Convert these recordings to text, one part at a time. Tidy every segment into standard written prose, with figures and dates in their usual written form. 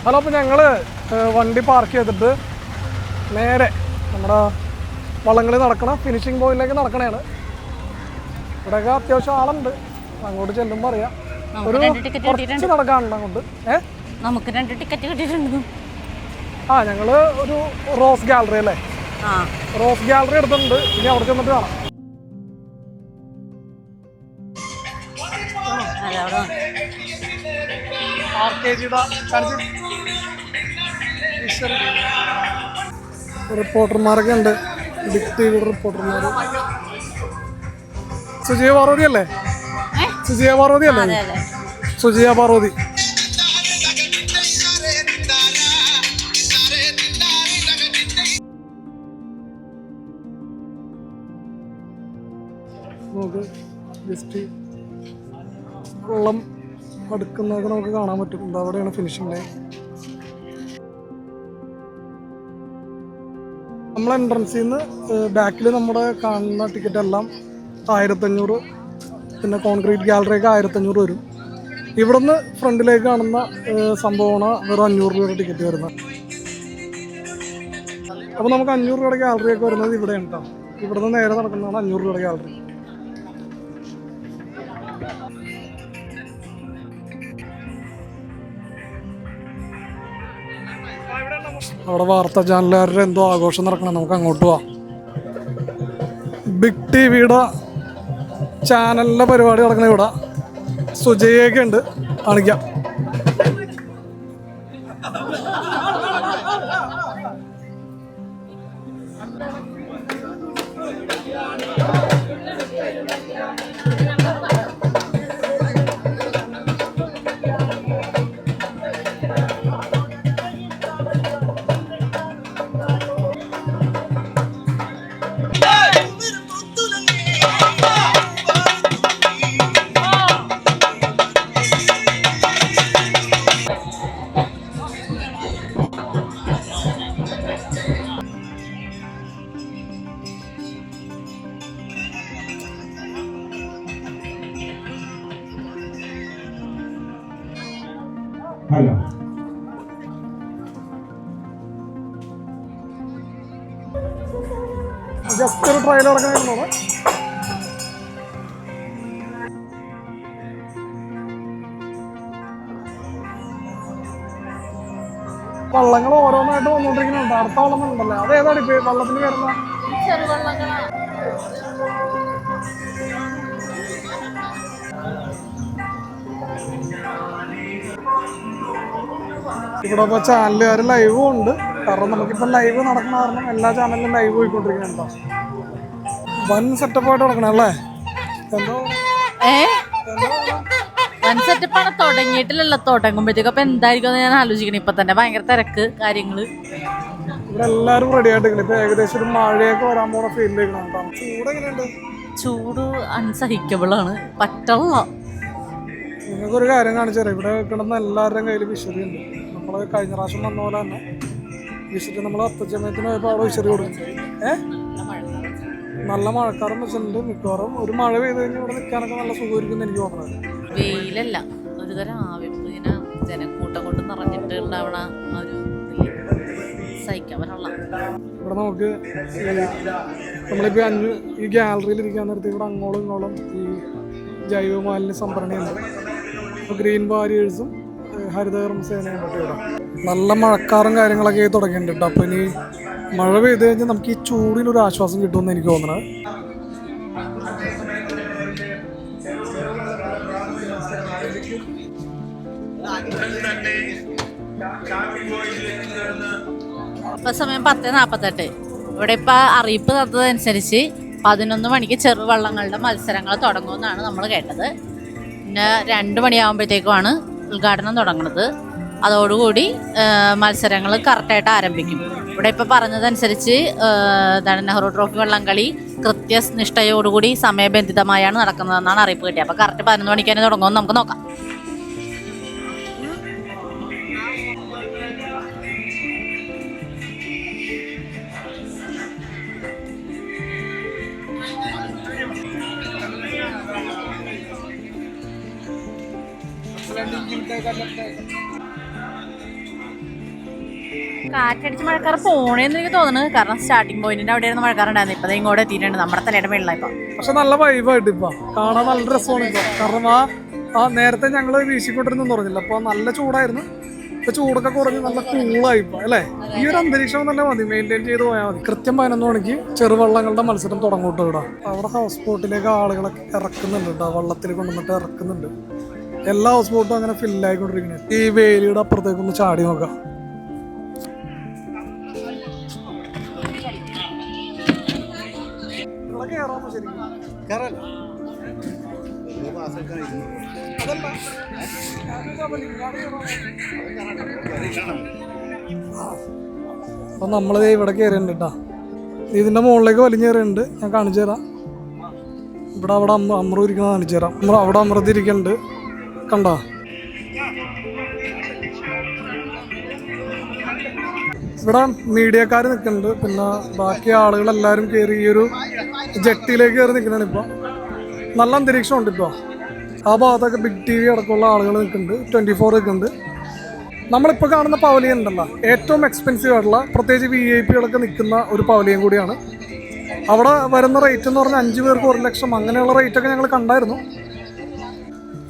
Hello, അപ്പോൾ ഞങ്ങൾ വണ്ടി പാർക്ക് ചെയ്തിട്ട് നേരെ നമ്മുടെ വള്ളംകളി നടക്കണ ഫിനിഷിംഗ് പോയിന്റിലേക്ക് നടക്കണതാണ്. ഇവിടെയൊക്കെ അത്യാവശ്യം ആളുണ്ട്. അങ്ങോട്ട് ചെല്ലുമ്പോൾ അറിയാം. ഒരു കുറച്ച് നടക്കാനുണ്ട് അങ്ങോട്ട്. നമുക്ക് 2 ടിക്കറ്റ് കിട്ടിയിട്ടുണ്ട്. ഞങ്ങൾ ഒരു റോസ് ഗാലറി അല്ലേ, റോസ് ഗാലറി എടുത്തിട്ടുണ്ട്. ഇനി അവിടെ ചെന്നിട്ട് കാണാം. റിപ്പോർട്ടർമാരൊക്കെ ഉണ്ട്, ബിഗ് ടിവി റിപ്പോർട്ടർമാർ. സുജിയ പാർവതി അല്ലേ? സുജിയ പാർവതി അല്ലേ? സുജിയ പാർവതി. നമുക്ക് ജസ്റ്റ് വെള്ളം അടുക്കുന്നതൊക്കെ നമുക്ക് കാണാൻ പറ്റും. അവിടെയാണ് ഫിനിഷിംഗ് ലൈൻ. നമ്മൾ എൻട്രൻസിൽ നിന്ന് ബാക്കിൽ നമ്മുടെ കാണുന്ന ടിക്കറ്റ് എല്ലാം 1500, പിന്നെ കോൺക്രീറ്റ് ഗാലറിയൊക്കെ 1500 വരും. ഇവിടുന്ന് ഫ്രണ്ടിലേക്ക് കാണുന്ന സംഭവമാണ് വെറും 500 രൂപയുടെ ടിക്കറ്റ് വരുന്നത്. അപ്പോൾ നമുക്ക് 500 രൂപയുടെ ഗാലറിയൊക്കെ വരുന്നത് ഇവിടെയാണ് കേട്ടോ. ഇവിടുന്ന് നേരെ നടക്കുന്നതാണ് 500 രൂപയുടെ ഗാലറി. അവിടെ വാർത്താ ചാനലുകാരുടെ എന്തോ ആഘോഷം നടക്കണം. നമുക്ക് അങ്ങോട്ട് പോവാം. ബിഗ് ടിവിയുടെ ചാനലിൻ്റെ പരിപാടി നടക്കണ ഇവിടെ. സുജയൊക്കെ ഉണ്ട്, കാണിക്കാം. ജസ്റ്റ് ഒരു ട്രയൽ നടക്കണമായിരുന്നു. വള്ളങ്ങൾ ഓരോന്നായിട്ട് വന്നുകൊണ്ടിരിക്കുന്നുണ്ട്. അടുത്ത വള്ളം ഉണ്ടല്ലേ, അത് ഏതാണ് ഇപ്പൊ വള്ളത്തിന് വരുന്ന? ഇവിടെ ഇപ്പോൾ ചാനലുകാർ ലൈവും ഉണ്ട്. കാരണം നമുക്കിപ്പോൾ ലൈവ് നടക്കുന്ന കാരണം എല്ലാ ചാനലിലും ലൈവ് പോയിക്കൊണ്ടിരിക്കുന്നുണ്ടോ. വൻ സെറ്റപ്പായിട്ട് നടക്കണം അല്ലേ? വൻ സെറ്റപ്പാണ്. തുടങ്ങിയിട്ടില്ലല്ലോ, തുടങ്ങുമ്പോഴത്തേക്കും അപ്പൊ എന്തായിരിക്കും ഞാൻ ആലോചിക്കണം. ഇപ്പൊ തന്നെ ഭയങ്കര തിരക്ക് കാര്യങ്ങള്. ഇവിടെ എല്ലാവരും റെഡി ആയിട്ടില്ല. ഇപ്പൊ ഏകദേശം ഒരു മഴയൊക്കെ വരാൻ പോണ ഫീലിലേക്കാണ്. ചൂട് എങ്ങനെയുണ്ട്? ചൂട് അൺസഹിക്കബിളാണ്, പറ്റുള്ള. നിങ്ങൾക്കൊരു കാര്യം കാണിച്ചാൽ ഇവിടെ കിടന്ന എല്ലാവരുടെയും കയ്യിൽ വിശറി ഉണ്ട്. നമ്മൾ കഴിഞ്ഞ പ്രാവശ്യം വന്ന പോലെ തന്നെ വിശറി നമ്മൾ അത്തച്ചമയത്തിന് പോയപ്പോൾ അവിടെ വിശറി കൊടുക്കും. നല്ല മഴക്കാലം വെച്ചിട്ടുണ്ട്. മിക്കവാറും ഒരു മഴ പെയ്ത് കഴിഞ്ഞാൽ ഇവിടെ നിൽക്കാനൊക്കെ നല്ല സുഖമായിരിക്കും എനിക്ക് തോന്നുന്നത്. വെയിലല്ല, ഒരു തരം ആവിപ്പ് ഇങ്ങനെ ജനക്കൂട്ടം കൊണ്ട് നിറഞ്ഞിട്ട് ഉണ്ടാവണ ഒരു സഹിക്കാൻ പറ്റുള്ള. ഇവിടെ നമുക്ക് നമ്മളിപ്പോൾ ഈ ഗാലറിയിൽ ഇരിക്കാൻ നേരത്തെ ഇവിടെ അങ്ങോളം ഇങ്ങോളം ഈ ജൈവ മാലിന്യ സംഭരണിയുണ്ട്. ഇപ്പോൾ ഗ്രീൻ ബാരിയേഴ്സും ഹരിതകർമ്മ സേനയുണ്ട് ഇവിടെ. നല്ല മഴക്കാറും കാര്യങ്ങളൊക്കെ തുടങ്ങിയിട്ടുണ്ട്. അപ്പോൾ ഇനി മഴ പെയ്ത് കഴിഞ്ഞാൽ നമുക്ക് ഈ ചൂടിനൊരു ആശ്വാസം കിട്ടുമെന്ന് എനിക്ക് തോന്നുന്നത്. ഇപ്പൊ സമയം 10:48. ഇവിടെ ഇപ്പൊ അറിയിപ്പ് തന്നതനുസരിച്ച് 11 മണിക്ക് ചെറുവള്ളങ്ങളുടെ മത്സരങ്ങൾ തുടങ്ങുമെന്നാണ് നമ്മൾ കേട്ടത്. പിന്നെ 2 മണിയാകുമ്പോഴത്തേക്കുമാണ് ഉദ്ഘാടനം തുടങ്ങുന്നത്. അതോടുകൂടി മത്സരങ്ങൾ കറക്റ്റായിട്ട് ആരംഭിക്കും. ഇവിടെ ഇപ്പോൾ പറഞ്ഞതനുസരിച്ച് നെഹ്റു ട്രോഫി വള്ളംകളി കൃത്യനിഷ്ഠയോടുകൂടി സമയബന്ധിതമായാണ് നടക്കുന്നതെന്നാണ് അറിയിപ്പ് കിട്ടിയത്. അപ്പോൾ കറക്റ്റ് 11 മണിക്ക് തന്നെ തുടങ്ങുമെന്ന് നമുക്ക് നോക്കാം. കാറ്റടിച്ച് മഴക്കാറ് പോണേന്ന് എനിക്ക് തോന്നുന്നു. കാരണം സ്റ്റാർട്ടിംഗ് പോയിന്റിന്റെ അവിടെയായിരുന്നു മഴക്കാറുണ്ടായിരുന്നു. ഇപ്പൊ ഇങ്ങോട്ട് എത്തിയിട്ടുണ്ട്. നമ്മുടെ തലയുടെ വെള്ളം ഇപ്പൊ. പക്ഷെ നല്ല വൈബായിട്ട് ഇപ്പൊ കാണാൻ നല്ല രസമാണ് ഇപ്പൊ. കാരണം ആ നേരത്തെ ഞങ്ങള് വീശിക്കൊണ്ടിരുന്നു പറഞ്ഞില്ല, അപ്പൊ നല്ല ചൂടായിരുന്നു. ഇപ്പൊ ചൂടൊക്കെ കുറഞ്ഞ് നല്ല കൂളായി ഇപ്പൊ അല്ലേ. ഈ ഒരു അന്തരീക്ഷം തന്നെ മതി, മെയിൻറ്റെയിൻ ചെയ്ത് പോയാൽ മതി. കൃത്യം 11 മണിക്ക് ചെറുവള്ളങ്ങളുടെ മത്സരം തുടങ്ങൂട്ടോ ഇവിടെ. അവിടെ ഹൗസ് ബോട്ടിലേക്ക് ആളുകളൊക്കെ ഇറക്കുന്നുണ്ട് കേട്ടോ, വള്ളത്തിൽ കൊണ്ടുവന്നിട്ട് ഇറക്കുന്നുണ്ട്. എല്ലാ ഹൗസ് ബോട്ടും അങ്ങനെ ഫില്ലായിക്കൊണ്ടിരിക്കുന്നത്. ഈ വേലിയുടെ അപ്പുറത്തേക്കൊന്ന് ചാടി നോക്കാം. അപ്പൊ നമ്മളിത് ഇവിടെ കയറിയുണ്ട് കേട്ടാ. ഇതിന്റെ മുകളിലേക്ക് വലിഞ്ഞേറിയുണ്ട്. ഞാൻ കാണിച്ചു തരാം. അവിടെ അമ്രു ഇരിക്കുന്നത് കാണിച്ചു തരാം. അവിടെ അമൃത ഇരിക്കുന്നുണ്ട്, കണ്ടോ? ഇവിടെ മീഡിയക്കാർ നിൽക്കുന്നുണ്ട്. പിന്നെ ബാക്കി ആളുകളെല്ലാവരും കയറി ഈ ഒരു ജെട്ടിയിലേക്ക് കയറി നിൽക്കുന്നതാണ് ഇപ്പോൾ. നല്ല അന്തരീക്ഷമുണ്ട് ഇപ്പോൾ. ആ ഭാഗത്തൊക്കെ ബിഗ് ടി വി അടക്കമുള്ള ആളുകൾ നിൽക്കുന്നുണ്ട്. 24 നിൽക്കുന്നുണ്ട്. നമ്മളിപ്പോൾ കാണുന്ന പവലിയൻ ഉണ്ടല്ലോ, ഏറ്റവും എക്സ്പെൻസീവ് ആയിട്ടുള്ള, പ്രത്യേകിച്ച് VIP നിൽക്കുന്ന ഒരു പവലിയൻ കൂടിയാണ്. അവിടെ വരുന്ന റേറ്റ് എന്ന് പറഞ്ഞാൽ 5 പേർക്ക് 1 ലക്ഷം അങ്ങനെയുള്ള റേറ്റൊക്കെ ഞങ്ങൾ കണ്ടായിരുന്നു.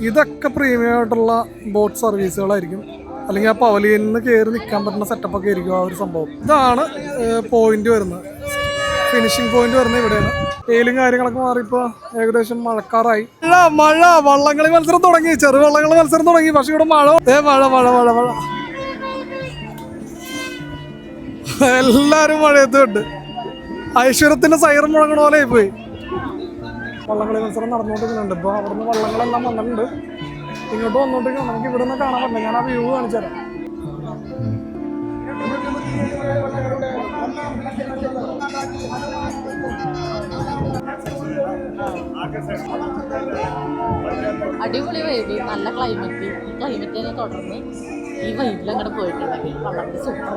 ഇതൊക്കെ പ്രീമിയം ആയിട്ടുള്ള ബോട്ട് സർവീസുകളായിരിക്കും. അല്ലെങ്കിൽ ആ പവലിയനിൽ നിന്ന് കയറി നിൽക്കാൻ പറ്റുന്ന സെറ്റപ്പൊക്കെ ആയിരിക്കും ആ ഒരു സംഭവം. ഇതാണ് പോയിന്റ് വരുന്നത്, ഫിനിഷിംഗ് പോയിന്റ് വരുന്നത് ഇവിടെയാണ്. വെയിലും കാര്യങ്ങളൊക്കെ മാറിയപ്പോൾ ഏകദേശം മഴക്കാറായി. മഴ വള്ളംകളി മത്സരം തുടങ്ങി, ചെറുവള്ളങ്ങളുടെ മത്സരം തുടങ്ങി. പക്ഷെ ഇവിടെ മഴ മഴ എല്ലാരും മഴയത്തുണ്ട്. ഐശ്വര്യത്തിന്റെ സൈറം മുഴങ്ങണ പോലെ പോയി. വള്ളംകളി മത്സരം നടന്നുകൊണ്ടിരിക്കുന്നുണ്ട്. ഇപ്പോൾ അവിടുന്ന് വള്ളങ്ങളെല്ലാം വന്നിട്ടുണ്ട്. ഇങ്ങോട്ട് വന്നോണ്ടിരിക്കണം. നമുക്ക് ഇവിടെ നിന്ന് കാണാൻ പറ്റില്ല. ഞാൻ ആ വ്യൂ കാണിച്ചു തരാം. അടിപൊളി വൈബ്, നല്ല ക്ലൈമറ്റ്. ഈ ക്ലൈമറ്റിനെ തുടർന്ന് ഈ വൈബിൽ അങ്ങോട്ട് പോയിട്ടുണ്ടെങ്കിൽ വളരെ സൂപ്പർ.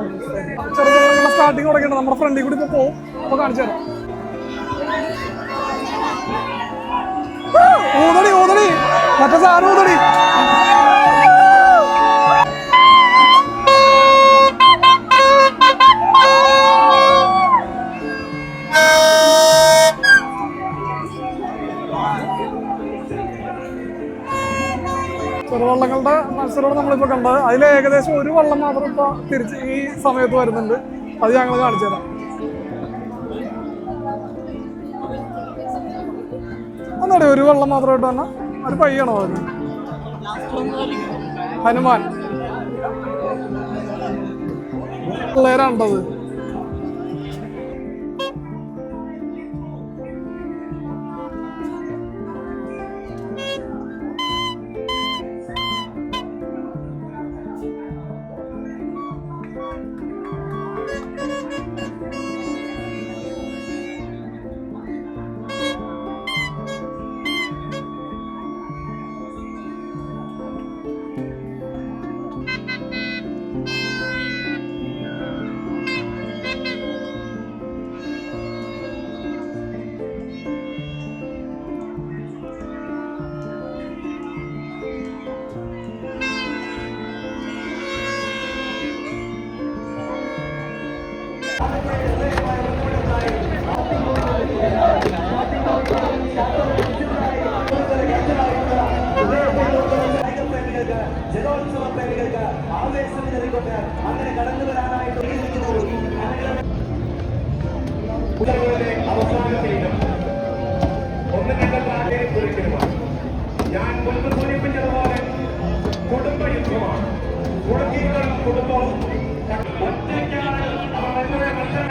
ചെറുതുള്ള സ്റ്റാർട്ടിങ് തുടങ്ങിയിട്ട് നമ്മുടെ ഫ്രണ്ടിൽ കൂടി ഇപ്പോൾ പോകും. അപ്പോൾ കാണിച്ചു തരാം. ഊതടി മറ്റേ സാധനം ഊതടി. ചെറുവള്ളങ്ങളുടെ മത്സരമാണ് നമ്മളിപ്പോൾ കണ്ടത്. അതിൽ ഏകദേശം ഒരു വള്ളം മാത്രം ഇപ്പോൾ തിരിച്ച് ഈ സമയത്ത് വരുന്നുണ്ട്. അത് ഞങ്ങൾ കാണിച്ചു തരാം. ഒന്നടി ഒരു വെള്ളം മാത്രമായിട്ട് തന്നെ ഒരു പയ്യാണോ അത്? ഹനുമാൻ പിള്ളേരാണ്ടത്. ജലോത്സവ പ്രേമികൾക്ക് ആവേശം നൽകിക്കൊണ്ട് അങ്ങനെ കടന്നു വരാനായിട്ട് അവസാനത്തിലും ഒന്ന് കണ്ടെത്താതെ കുറിക്കരുമാണ്. ഞാൻ മുൻപ് സൂചിപ്പിച്ചതുപോലെ കുടുംബ യുദ്ധമാണ്. കുടുംബികളും കുടുംബവും ഒറ്റയ്ക്കാണ് അവർ വരുന്ന മത്സരം.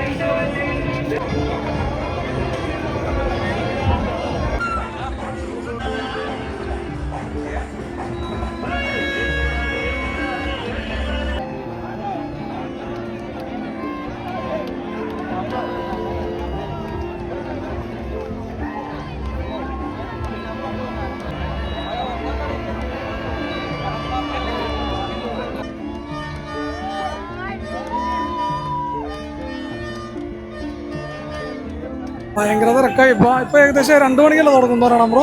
ഭയങ്കര തിരക്കായി. ഇപ്പൊ ഏകദേശം 2 മണിക്കല്ലേ തുടങ്ങുന്ന പറയണം ബ്രോ?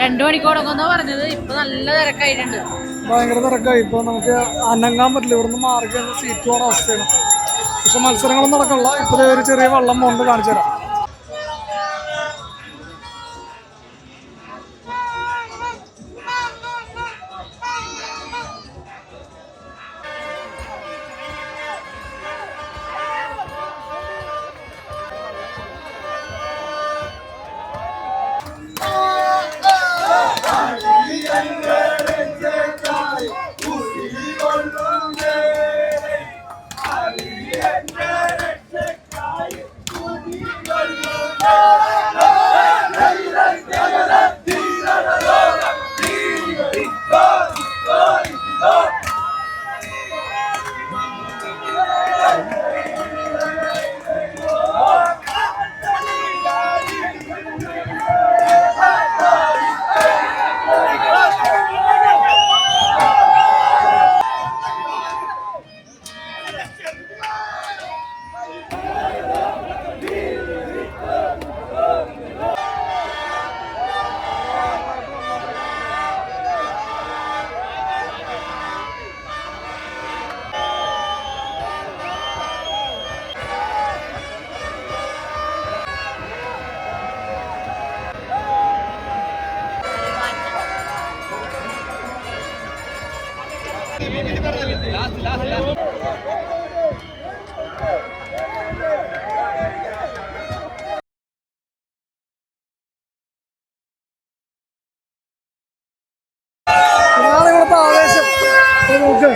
2 മണിക്ക് തുടങ്ങുന്ന പറഞ്ഞത്. ഇപ്പൊ നല്ല തിരക്കായിട്ടുണ്ട്. ഭയങ്കര തിരക്കായി. ഇപ്പോൾ നമുക്ക് അനങ്ങാൻ പറ്റില്ല, ഇവിടുന്ന് മാറി കഴിഞ്ഞാൽ സീറ്റ് പോകണ അവസ്ഥയാണ്. പക്ഷെ മത്സരങ്ങളൊന്നും നടക്കണില്ല. ഇപ്പോൾ ഒരു ചെറിയ വെള്ളം കൊണ്ട് കാണിച്ചു തരാം. ഇതാണ് ഇവിടുത്തെ ആവേശം. നോക്ക്,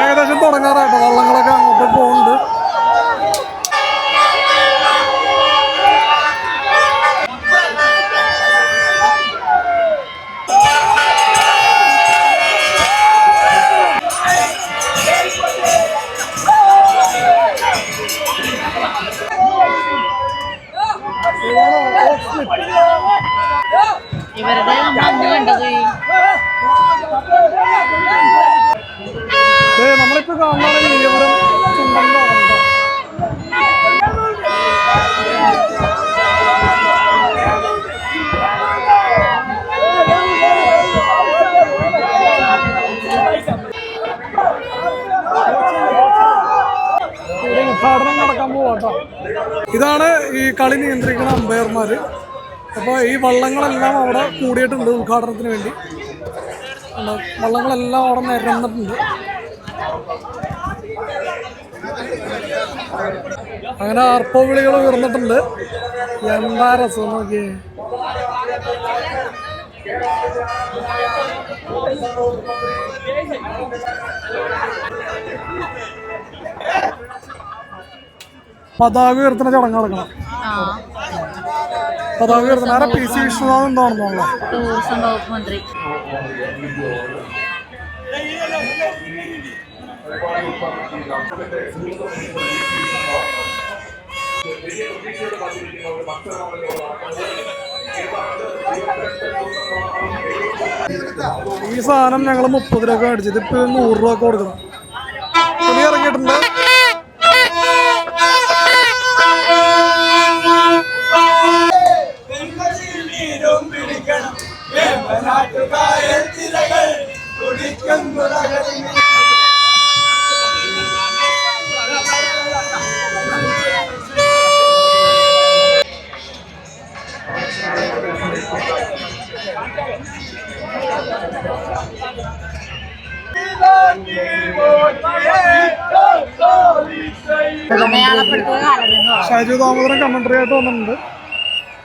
ഏകദേശം തുടങ്ങാറായിട്ടോ. വള്ളങ്ങളൊക്കെ അങ്ങോട്ട് പോകുന്നുണ്ട്. ഇവരുടെ നമ്മൾ അന്ന് കണ്ടത് നമ്മളിപ്പോ കാണുന്ന നീലപുരം ചുണ്ടൻ. ഉദ്ഘാടനം നടക്കാൻ പോവാട്ടോ. ഇതാണ് ഈ കളി നിയന്ത്രിക്കുന്ന അമ്പയർമാര്. അപ്പോൾ ഈ വള്ളങ്ങളെല്ലാം അവിടെ കൂടിയിട്ടുണ്ട് ഉദ്ഘാടനത്തിന് വേണ്ടി. വള്ളങ്ങളെല്ലാം അവിടെ നിരന്നിട്ടുണ്ട്. അങ്ങനെ ആർപ്പോ വിളികൾ ഉയർന്നിട്ടുണ്ട്. എന്താ രസം നോക്കിയേ. പതാക ഉയർത്തുന്ന ചടങ്ങ് നടക്കണം. പതാക ഉയർത്തുന്ന ആരാ? പി സി വിശ്വനാഥ് എന്താണെന്നുള്ളത് ടൂറിസം വകുപ്പ് മന്ത്രി. ഈ സാധനം ഞങ്ങൾ 30 രൂപ മേടിച്ചത് ഇപ്പൊ 100 രൂപ കൊടുക്കണം. തുണി ഇറങ്ങിയിട്ടുണ്ട്. ഷാജു ദാമോദരൻ കമന്ററി ആയിട്ട് വന്നിട്ടുണ്ട്.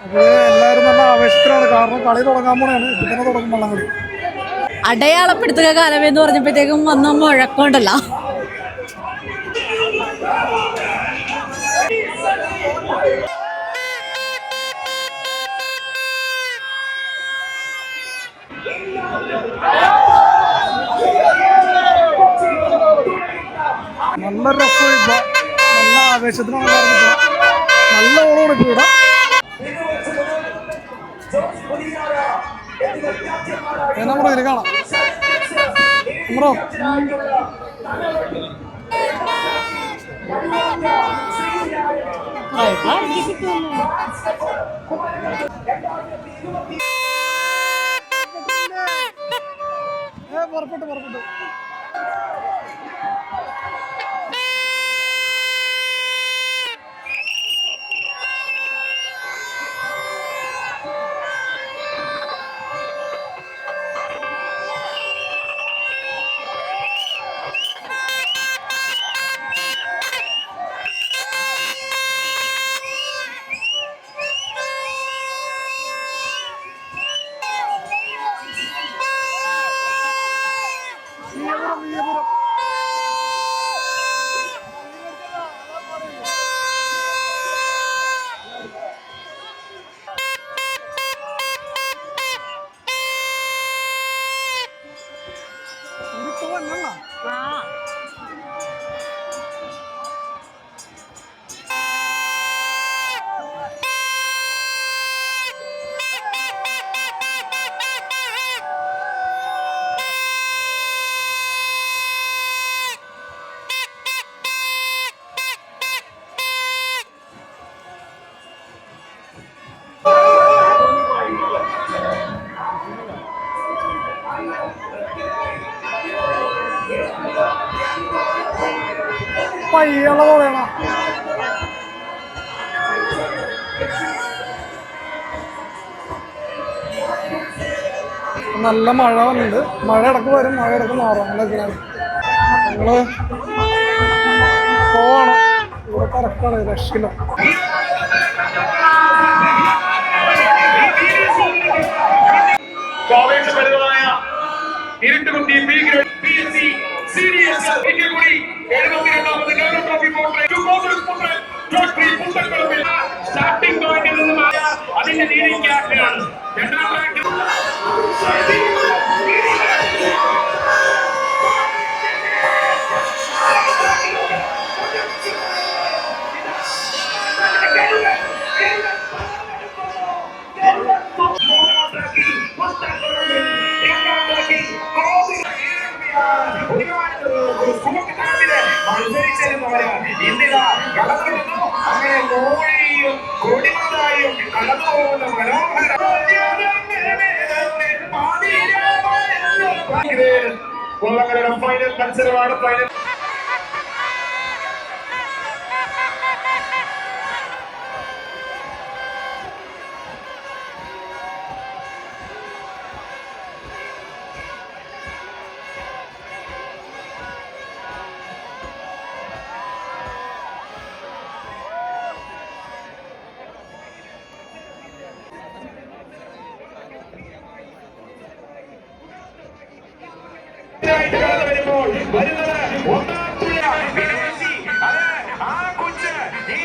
അപ്പോൾ എല്ലാവരും നല്ല ആവേശത്തിലാണ്. കാരണം കളി തുടങ്ങാൻ പോണെയാണ്. ഇപ്പൊ തന്നെ തുടങ്ങും വള്ളംകളി. അടയാളപ്പെടുത്തുക കാലമെന്ന് പറഞ്ഞപ്പോഴത്തേക്കും വന്ന മുഴക്കമുണ്ടല്ലോ. നല്ല രസം. ഇപ്പൊ നല്ല ആവേശത്തിനാണ് പറഞ്ഞിട്ട്. നല്ല ഓളമാണ് ഇപ്പൊ ഇവിടെ. നമ്മുടെ ഇതിൽ കാണാം. നമ്മളോ പുറപ്പെട്ടു പുറപ്പെട്ടു. പയ്യളവ് വേണം. നല്ല മഴ വന്നിട്ടുണ്ട്. മഴ ഇടക്ക് വരും, മഴ ഇടക്ക് മാറും. അങ്ങനെയൊക്കെയാണ്. ഞങ്ങള് പോവാണ്. ഇവിടെ തിരക്കാണ്, രക്ഷയില്ല. സ്റ്റാർട്ടിംഗ് പോയിന്റിൽ നിന്നും അതിന്റെ നീതിക്കാണ്. രണ്ടാം റാങ്ക് അങ്ങനെ മോളിയും കൊടിമതായും കടന്നു പോകുന്ന മനോഹര ഫൈനൽ മത്സരമാണ്. ഫൈനൽ വരുമ്പോൾ വരുന്നത് ഒന്നാം വിദേശി. അത് ആ കൊച്ച് ഈ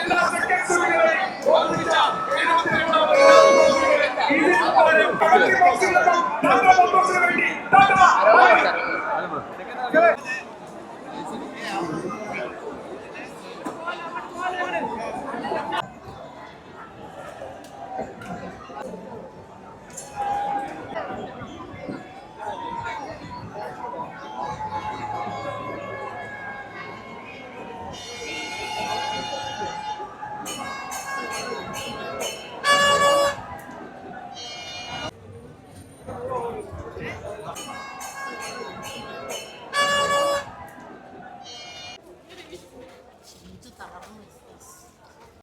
എല്ലാ